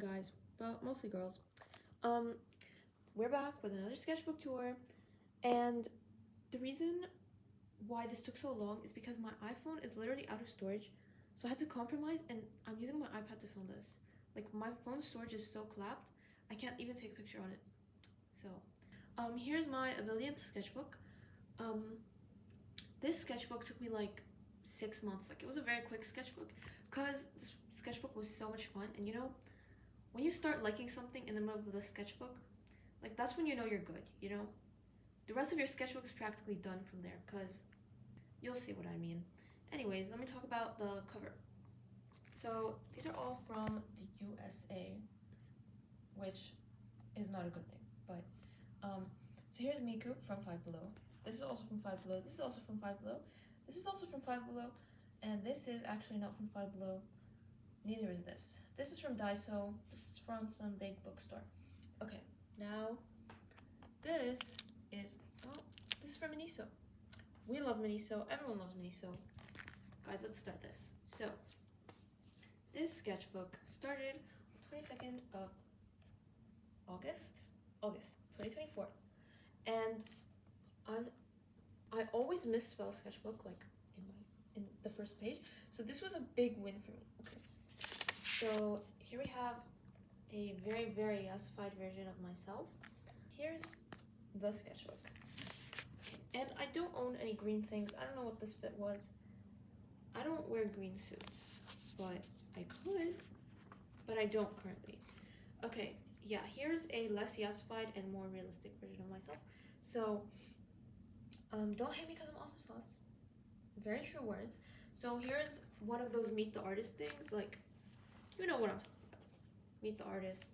and guys, but mostly girls. We're back with another sketchbook tour, and the reason why this took so long is because my iPhone is literally out of storage, so I had to compromise, and I'm using my iPad to film this. Like, my phone storage is so clapped, I can't even take a picture on it. So, here's my millionth sketchbook. This sketchbook took me like 6 months. Like, it was a very quick sketchbook because this sketchbook was so much fun. And you know, when you start liking something in the middle of the sketchbook, like, that's when you know you're good, you know? The rest of your sketchbook is practically done from there, because you'll see what I mean. Anyways, let me talk about the cover. So these are all from the USA, which is not a good thing, but so here's Miku from Five Below. This is also from Five Below. This is also from Five Below. This is also from Five Below, and this is actually not from Five Below. Neither is this. This is from Daiso. This is from some big bookstore. Okay, now this is from Miniso. We love Miniso. Everyone loves Miniso. Guys, let's start this. So this sketchbook started on 22nd of August 2024, and I always misspell sketchbook, like in the first page, so this was a big win for me. Okay, so here we have a very yassified version of myself. Here's the sketchbook. Okay. And I don't own any green things. I don't know what this fit was. I don't wear green suits, but I could, but I don't currently. Okay, yeah, here's a less yassified and more realistic version of myself. So don't hate me because I'm awesome sauce. Very true words. So here's one of those meet the artist things, like, you know what I'm talking about. Meet the artist.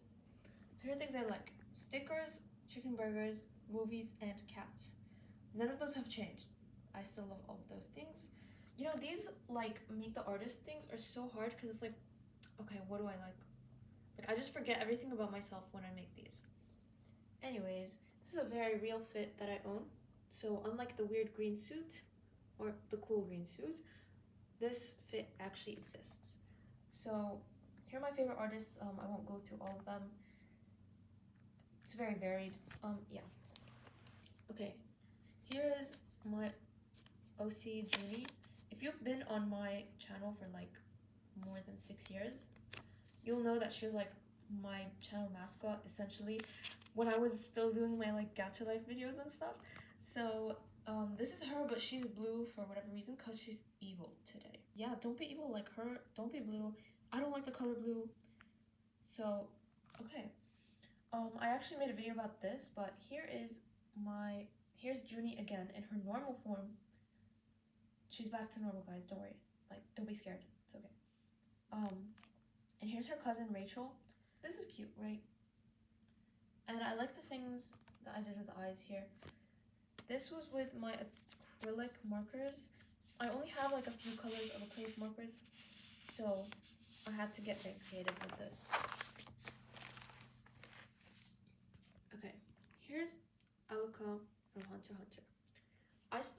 So here are things I like: stickers, chicken burgers, movies, and cats. None of those have changed. I still love all of those things. You know, these like meet the artist things are so hard because it's like, okay, what do I like? Like, I just forget everything about myself when I make these. Anyways, this is a very real fit that I own. So unlike the weird green suit or the cool green suit, this fit actually exists. So here are my favorite artists. I won't go through all of them. It's very varied. Yeah. Okay, here is my OC Junie. If you've been on my channel for like more than 6 years, you'll know that she was like my channel mascot essentially when I was still doing my like gacha life videos and stuff. So this is her, but she's blue for whatever reason, because she's evil today. Yeah, don't be evil like her. Don't be blue. I don't like the color blue. So okay, I actually made a video about this, but here's Junie again in her normal form. She's back to normal, guys. Don't worry. Like, don't be scared. It's okay. And here's her cousin Rachel. This is cute, right? And I like the things that I did with the eyes here. This was with my acrylic markers. I only have like a few colors of acrylic markers, so I had to get very creative with this. Okay, here's Aluka from Hunter x Hunter.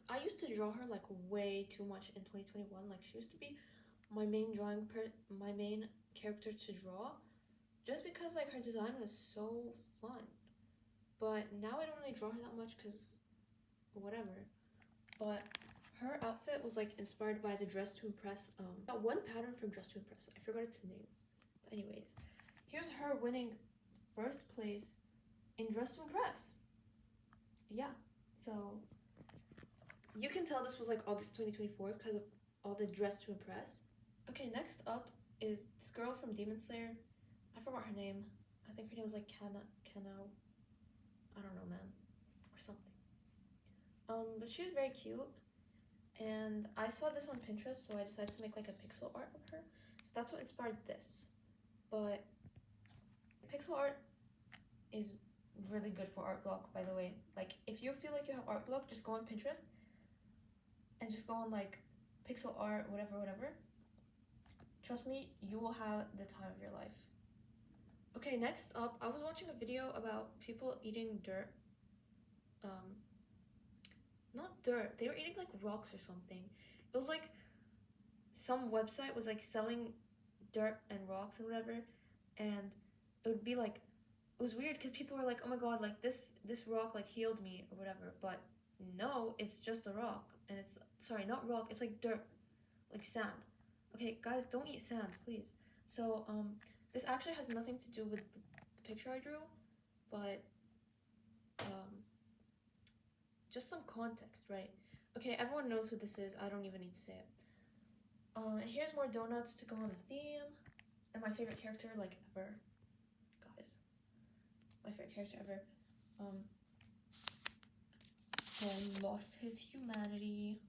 I used to draw her like way too much in 2021. Like, she used to be my main my main character to draw, just because like her design was so fun. But now I don't really draw her that much because whatever. But her outfit was like inspired by the Dress to Impress. That one pattern from Dress to Impress. I forgot its name. But anyways, here's her winning first place in Dress to Impress. Yeah, so you can tell this was like August 2024 because of all the Dress to Impress. Okay, next up is this girl from Demon Slayer. I forgot her name. I think her name was like Kana. I don't know, man, or something. But she was very cute, and I saw this on Pinterest, so I decided to make like a pixel art of her. So that's what inspired this. But pixel art is really good for art block, by the way. Like, if you feel like you have art block, just go on Pinterest and just go on like pixel art, whatever. Trust me, you will have the time of your life. Okay, next up, I was watching a video about people eating dirt. Not dirt, they were eating like rocks or something. It was like some website was like selling dirt and rocks and whatever, and it would be like, it was weird because people were like, oh my god, like this rock like healed me or whatever, but no, it's just a rock, and it's, sorry, not rock, it's like dirt, like sand. Okay, guys, don't eat sand, please. So this actually has nothing to do with the picture I drew, but just some context, right? Okay, everyone knows who this is, I don't even need to say it. Here's more donuts to go on the theme, and my favorite character like ever, guys. My favorite character ever. Lost his humanity.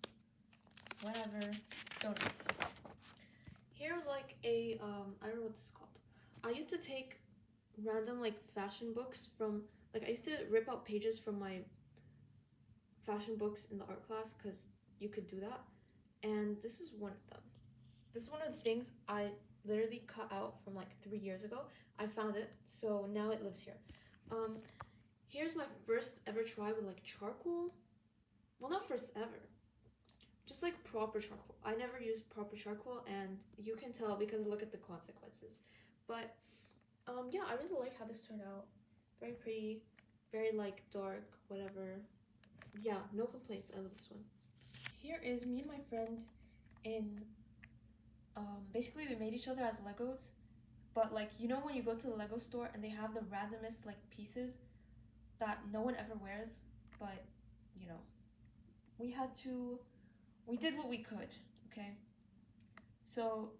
Whatever. Donuts. Here's like a I don't know what this is called. I used to take random like fashion books from, like, I used to rip out pages from my fashion books in the art class because you could do that, and this is one of them. This is one of the things I literally cut out from like 3 years ago. I found it, so now it lives here. Here's my first ever try with like charcoal. Well, not first ever, just like proper charcoal. I never used proper charcoal, and you can tell because look at the consequences. But yeah, I really like how this turned out. Very pretty, very like dark, whatever. Yeah, no complaints. I love this one. Here is me and my friend in basically we made each other as Legos, but like, you know when you go to the Lego store and they have the randomest like pieces that no one ever wears, but you know, we did what we could, okay? So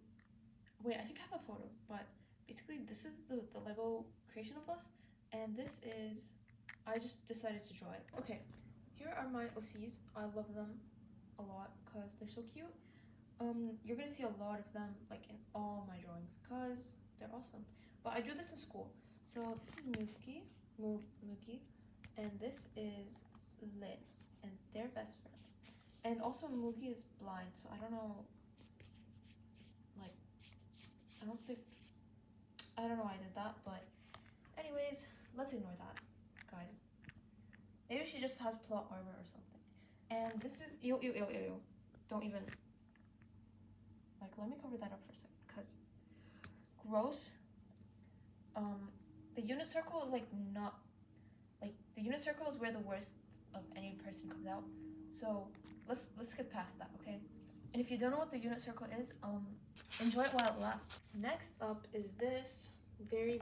wait, I think I have a photo, but basically this is the Lego creation of us, and this is, I just decided to draw it. Okay, here are my OCs. I love them a lot because they're so cute. You're gonna see a lot of them like in all my drawings because they're awesome. But I drew this in school. So this is Mookie, and this is Lynn, and they're best friends. And also Mookie is blind, so I don't know, like, I don't know why I did that, but anyways, let's ignore that, guys. Maybe she just has plot armor or something. And this is, ew. Don't even, like, let me cover that up for a second, because gross. The unit circle is like not, like, the unit circle is where the worst of any person comes out. So let's skip past that, okay? And if you don't know what the unit circle is, enjoy it while it lasts. Next up is this very,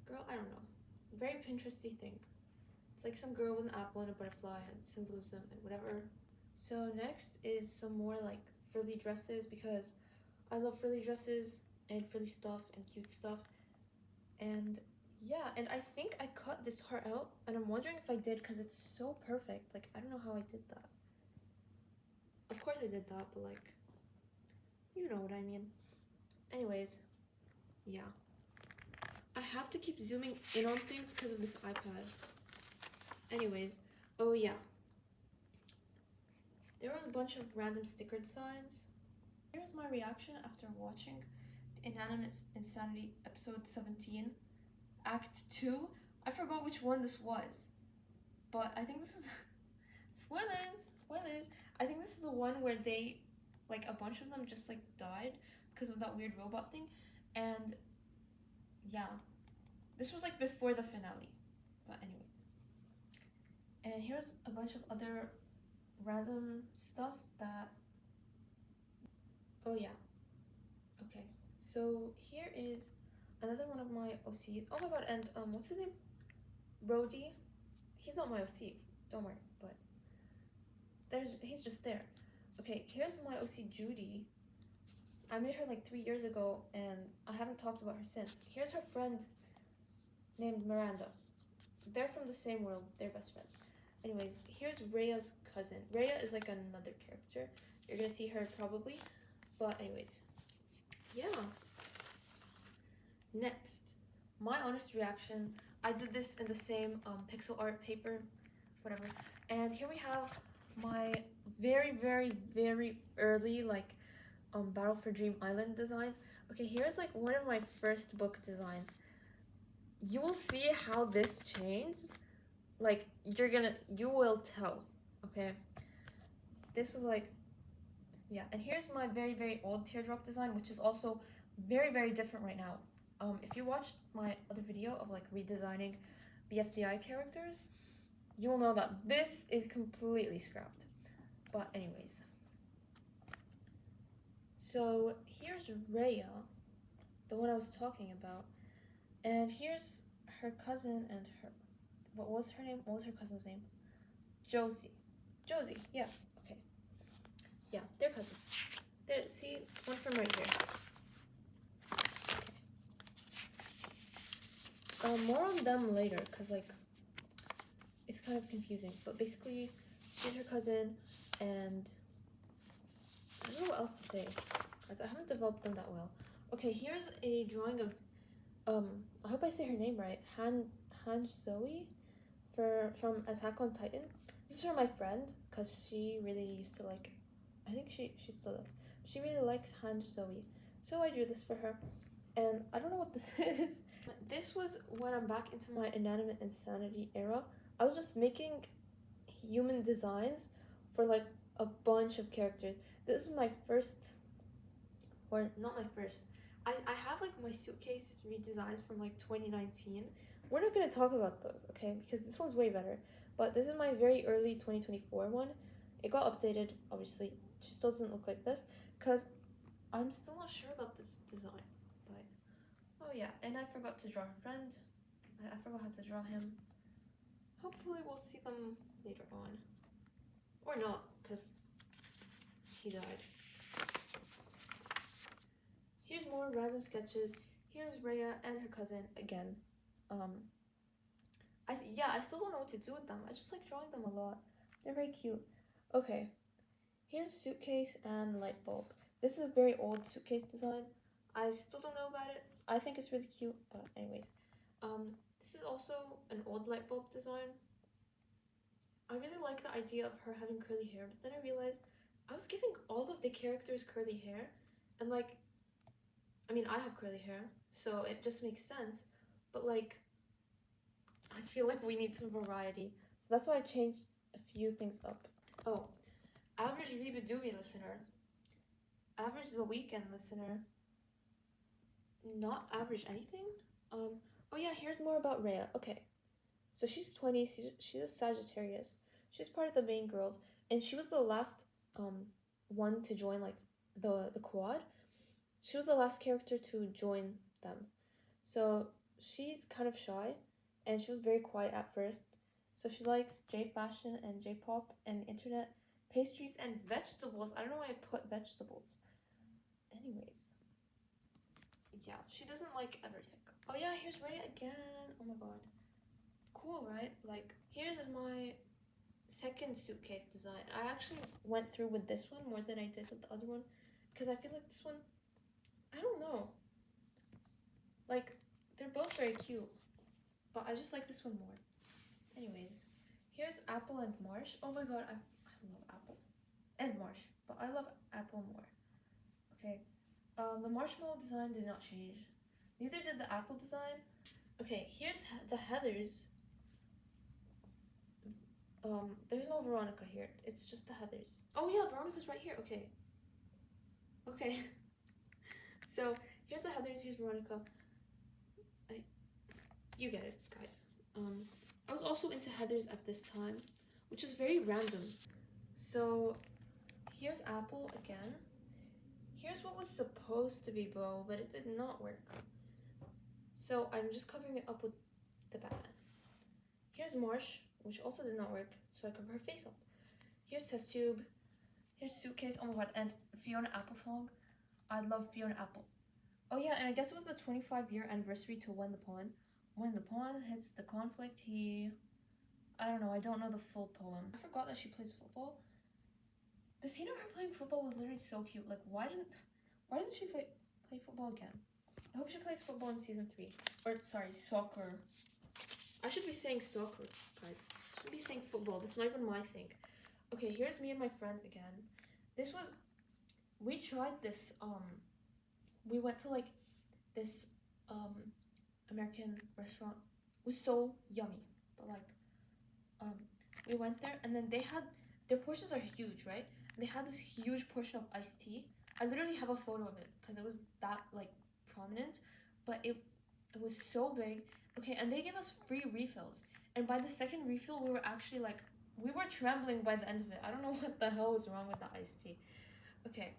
girl, I don't know, very Pinteresty thing. It's like some girl with an apple and a butterfly and symbolism and whatever. So next is some more like frilly dresses, because I love frilly dresses and frilly stuff and cute stuff. And yeah, and I think I cut this heart out, and I'm wondering if I did because it's so perfect. Like, I don't know how I did that. Of course I did that, but like, you know what I mean. Anyways, yeah. I have to keep zooming in on things because of this iPad. Anyways, oh yeah. There are a bunch of random stickered signs. Here's my reaction after watching the Inanimate Insanity episode 17, Act 2. I forgot which one this was, but I think this is spoilers. I think this is the one where they, like, a bunch of them just like died because of that weird robot thing. And yeah, this was like before the finale, but anyways. And here's a bunch of other random stuff that, oh yeah, okay, so here is another one of my OCs. Oh my god, and what's his name? Brody. He's not my OC, don't worry, but he's just there. Okay, here's my OC Judy. I made her like 3 years ago, and I haven't talked about her since. Here's her friend named Miranda. They're from the same world, they're best friends. Anyways, here's Rhea's cousin. Rhea is like another character. You're gonna see her probably, but anyways, yeah. Next, my honest reaction. I did this in the same pixel art paper, whatever. And here we have my very early like Battle for Dream Island designs. Okay, here's like one of my first book designs. You will see how this changed. Like, you will tell, okay? This was like, yeah. And here's my very old teardrop design, which is also very, very different right now. If you watched my other video of like redesigning BFDI characters, you'll know that this is completely scrapped. But anyways, so here's Rhea, the one I was talking about, and here's her cousin and her, what was her name? What was her cousin's name? Josie, yeah, okay. Yeah, they're cousins. There, see, one from right here. Okay. More on them later, because, like, it's kind of confusing. But basically, she's her cousin, and I don't know what else to say, because I haven't developed them that well. Okay, here's a drawing of, I hope I say her name right, Han Zoe from Attack on Titan. This is for my friend, because she really used to like, I think she still does. She really likes Han Zoe. So I drew this for her. And I don't know what this is. This was when I'm back into my inanimate insanity era. I was just making human designs for like a bunch of characters. This is my first, or not my first. I have like my suitcase redesigns from like 2019. We're not gonna talk about those, okay? Because this one's way better. But this is my very early 2024 one. It got updated, obviously. It still doesn't look like this, because I'm still not sure about this design. But, oh yeah, and I forgot to draw her friend. I forgot how to draw him. Hopefully we'll see them later on. Or not, because he died. Here's more random sketches. Here's Rhea and her cousin again. I still don't know what to do with them. I just like drawing them a lot. They're very cute. Okay, here's suitcase and light bulb. This is a very old suitcase design. I still don't know about it. I think it's really cute, but anyways. This is also an old light bulb design. I really like the idea of her having curly hair, but then I realized I was giving all of the characters curly hair, and like, I mean, I have curly hair, so it just makes sense, but like, I feel like we need some variety. So that's why I changed a few things up. Oh, average Rebadoobie listener, average The Weekend listener, not average anything? Oh yeah, here's more about Rhea. Okay, so she's 20, she's a Sagittarius. She's part of the main girls, and she was the last one to join like the quad. She was the last character to join them. So she's kind of shy, and she was very quiet at first. So she likes J-fashion and J-pop and the internet, pastries, and vegetables. I don't know why I put vegetables. Anyways. Yeah, she doesn't like everything. Oh yeah, here's Ray again. Oh my god. Cool, right? Like, here's my second suitcase design. I actually went through with this one more than I did with the other one, because I feel like this one, I don't know. Like, they're both very cute, but I just like this one more. Anyways, here's Apple and Marsh. Oh my god, I love Apple and Marsh, but I love Apple more. Okay, the marshmallow design did not change. Neither did the apple design. Okay, here's the Heathers. There's no Veronica here. It's just the Heathers. Oh yeah, Veronica's right here. Okay. Okay. So here's the Heathers. Here's Veronica. You get it, guys. I was also into Heathers at this time, which is very random. So here's Apple again. Here's what was supposed to be Bo, but it did not work. So I'm just covering it up with the Batman. Here's Marsh, which also did not work, so I cover her face up. Here's Test Tube. Here's Suitcase. Oh my god, and Fiona Apple song. I love Fiona Apple. Oh yeah, and I guess it was the 25-year anniversary to When the Pawn. When the pawn hits the conflict, I don't know, I don't know the full poem. I forgot that she plays football. The scene of her playing football was literally so cute. Like, why doesn't she play football again? I hope she plays football in season 3. Or, sorry, soccer. I should be saying soccer, guys. I should be saying football. That's not even my thing. Okay, here's me and my friend again. We tried this, we went to, like, this, American restaurant. It was so yummy. But, like, we went there, and then their portions are huge, right? They had this huge portion of iced tea. I literally have a photo of it, because it was that, like, cabinet, but it was so big. Okay, and they gave us free refills. And by the second refill, we were actually like, we were trembling by the end of it. I don't know what the hell was wrong with the iced tea. Okay,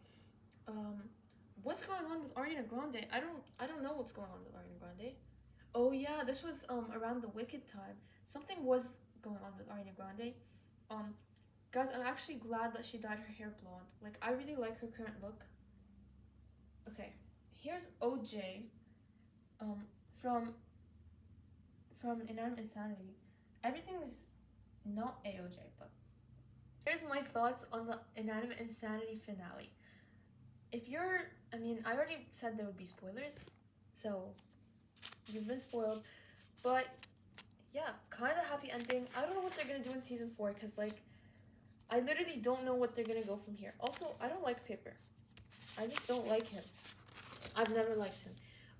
what's going on with Ariana Grande? I don't know what's going on with Ariana Grande. Oh yeah, this was around the Wicked time. Something was going on with Ariana Grande. Guys, I'm actually glad that she dyed her hair blonde. Like, I really like her current look. Okay, here's OJ, from Inanimate Insanity. Everything's not AOJ, but here's my thoughts on the Inanimate Insanity finale. If you're, I mean, I already said there would be spoilers, so you've been spoiled, but yeah, kind of happy ending. I don't know what they're gonna do in season 4, because like, I literally don't know what they're gonna go from here. Also, I don't like Paper. I just don't like him. I've never liked him.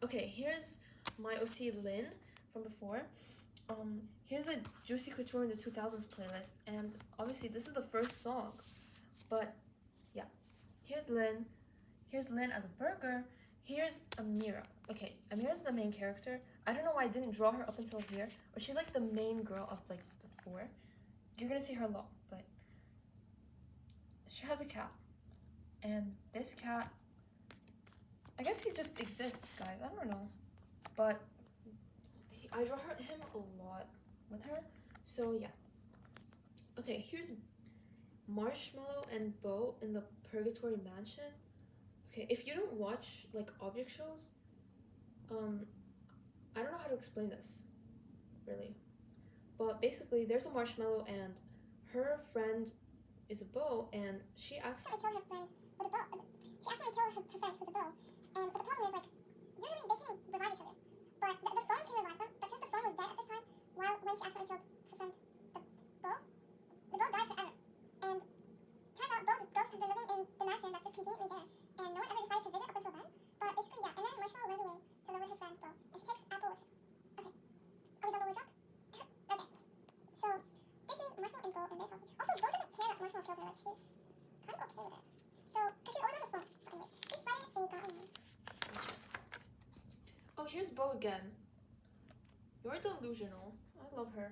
Okay, here's my OC Lynn from before. Here's a Juicy Couture in the 2000s playlist, and obviously this is the first song, but yeah. Here's Lynn as a burger. Here's Amira. Okay, Amira's the main character. I don't know why I didn't draw her up until here, but she's like the main girl of like the 4. You're gonna see her a lot, but she has a cat, and this cat, I guess he just exists, guys. I don't know, but I draw him a lot with her, so yeah. Okay, here's Marshmallow and Bo in the Purgatory Mansion. Okay, if you don't watch like object shows, I don't know how to explain this, really. But basically, there's a Marshmallow and her friend is a Bo, and she accidentally killed her friend with a bow. She accidentally killed her friend who's a Bo, and but the problem is like usually they can revive each other, but the phone can revive them. But since the phone was dead at this time, when she accidentally killed her friend, the Bo died forever. And turns out Bo's ghost has been living in the mansion that's just conveniently there, and no one ever decided to visit up until then. But basically, yeah. And then Marshmallow runs away to live with her friend Bo, and she takes Apple with her. Okay, are we done the word drop? Okay. So this is Marshmallow and Bo, and they're talking. Also, Bo doesn't care that Marshmallow killed her. Like, she's kind of okay with it. So, because she's always on her phone. So anyways, she's fighting a goblin. Oh, here's Bo again. You're delusional. I love her.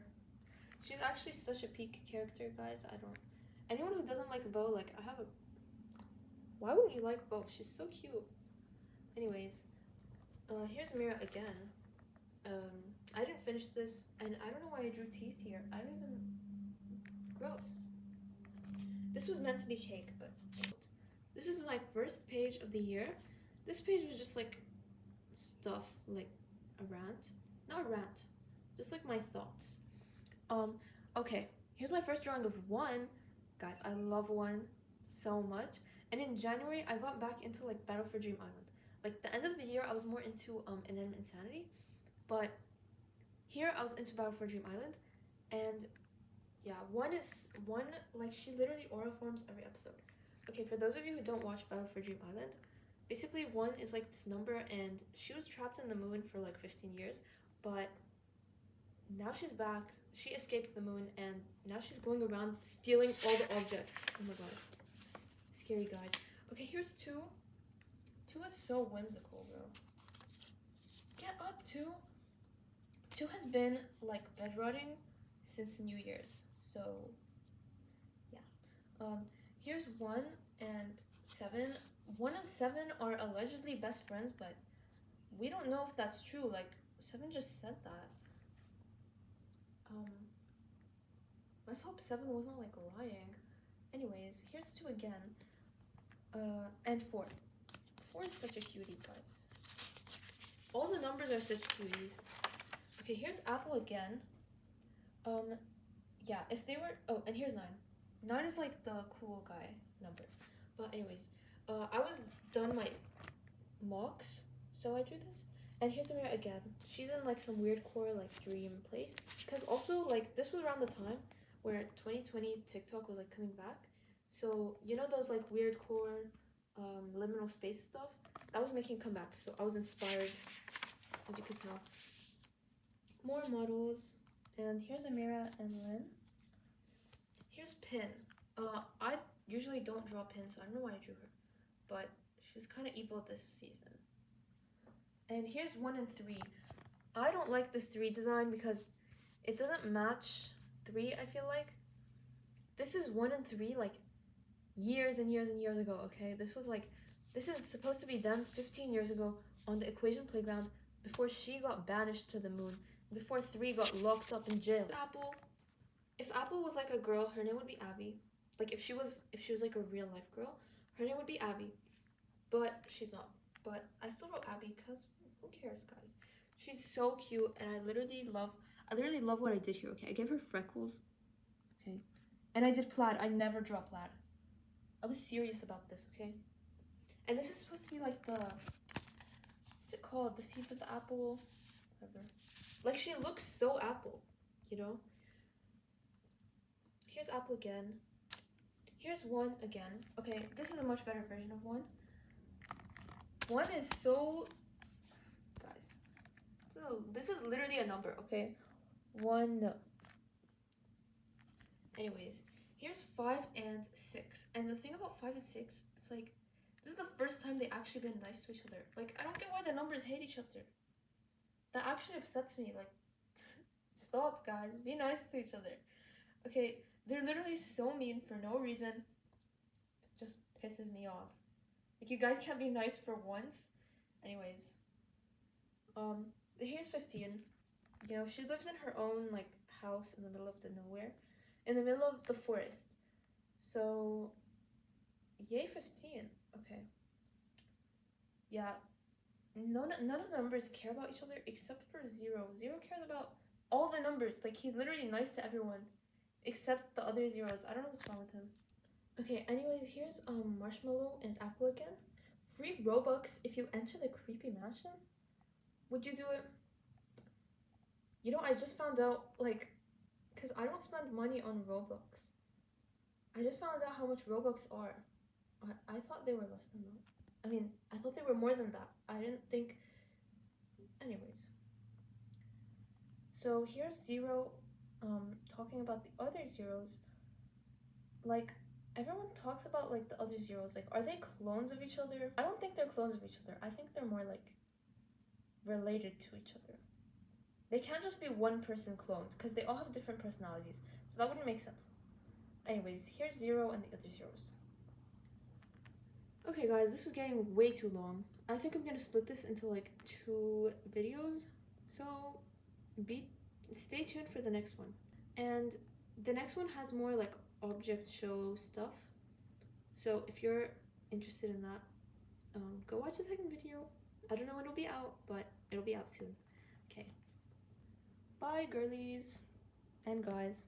She's actually such a peak character, guys. Anyone who doesn't like Bo, like, why wouldn't you like Bo? She's so cute. Anyways, here's Mira again. I didn't finish this, and I don't know why I drew teeth here. Gross. This was meant to be cake, but this is my first page of the year. This page was just like stuff, like a rant. Not a rant, just like my thoughts. Okay, here's my first drawing of One. Guys, I love One so much. And in January, I got back into like Battle for Dream Island. Like the end of the year, I was more into Inanimate Insanity, but here I was into Battle for Dream Island. And yeah, One like, she literally aura forms every episode. Okay, for those of you who don't watch Battle for Dream Island, basically One is like this number, and she was trapped in the moon for like 15 years, but now she's back. She escaped the moon, and now she's going around stealing all the objects. Oh my god. Scary, guys. Okay, here's Two. Two is so whimsical, bro. Get up, Two. Two has been like bedrotting since New Year's, so yeah. Here's 1 and 7. 1 and 7 are allegedly best friends, but we don't know if that's true. Like, 7 just said that. Let's hope 7 wasn't like lying. Anyways, here's 2 again. And 4. 4 is such a cutie, guys. All the numbers are such cuties. Okay, here's Apple again. Yeah, if they were, oh, and here's 9. 9 is like the cool guy number. But anyways, I was done my mocks, so I drew this. And here's Amira again. She's in like some weird core like dream place. Because also like this was around the time where 2020 TikTok was like coming back. So you know those like weird core liminal space stuff? That was making a comeback. So I was inspired, as you could tell. More models. And here's Amira and Lynn. Here's Pin. I usually don't draw Pin, so I don't know why I drew her. But she's kind of evil this season. And here's 1 and 3. I don't like this 3 design because it doesn't match 3, I feel like. This is 1 and 3 like years and years and years ago, okay? This is supposed to be them 15 years ago on the equation playground before she got banished to the moon, before 3 got locked up in jail. Apple. If Apple was like a girl, her name would be Abby. Like if she was like a real life girl, her name would be Abby. But she's not. But I still wrote Abby because who cares, guys? She's so cute, and I literally love what I did here, okay? I gave her freckles, okay? And I did plaid. I never draw plaid. I was serious about this, okay? And this is supposed to be like the, what's it called? The seeds of the apple, whatever. Like she looks so apple, you know? Here's apple again. Here's 1 again. Okay, this is a much better version of 1. 1 is so, guys, this is literally a number, okay? 1. Anyways, here's 5 and 6. And the thing about 5 and 6, it's like, this is the first time they actually been nice to each other. Like, I don't get why the numbers hate each other. That actually upsets me. Like, stop, guys. Be nice to each other. Okay, they're literally so mean for no reason. It just pisses me off. Like, you guys can't be nice for once. Anyways, here's 15. You know, she lives in her own, like, house in the middle of the nowhere. In the middle of the forest. So, yay 15. Okay. Yeah. None of the numbers care about each other except for 0. 0 cares about all the numbers. Like, he's literally nice to everyone. Except the other zeros. I don't know what's wrong with him. Okay, anyways, here's Marshmallow and Apple again. Free Robux if you enter the creepy mansion. Would you do it? You know, I just found out, like, because I don't spend money on Robux. I just found out how much Robux are. I thought they were less than that. I mean, I thought they were more than that. I didn't think... Anyways. So here's 0, talking about the other zeros. Like, everyone talks about, like, the other zeros. Like, are they clones of each other? I don't think they're clones of each other. I think they're more, like, related to each other. They can't just be one person cloned, because they all have different personalities. So that wouldn't make sense. Anyways, here's 0 and the other zeros. Okay, guys, this is getting way too long. I think I'm gonna split this into, like, 2 videos. So, stay tuned for the next one. And the next one has more, like, object show stuff. So, if you're interested in that, go watch the second video. I don't know when it'll be out, but it'll be out soon. Okay. Bye, girlies and guys,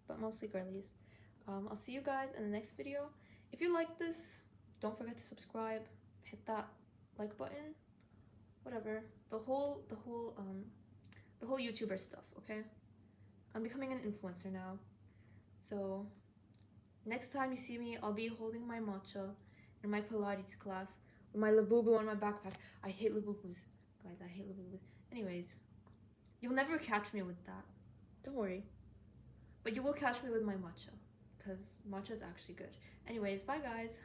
but mostly girlies. I'll see you guys in the next video. If you like this, don't forget to subscribe, hit that like button, whatever. The whole YouTuber stuff, okay? I'm becoming an influencer now. So next time you see me, I'll be holding my matcha in my Pilates class with my Labubu on my backpack. I hate Labubus, guys. I hate Labubus. Anyways, you'll never catch me with that. Don't worry. But you will catch me with my matcha, because matcha is actually good. Anyways, bye guys.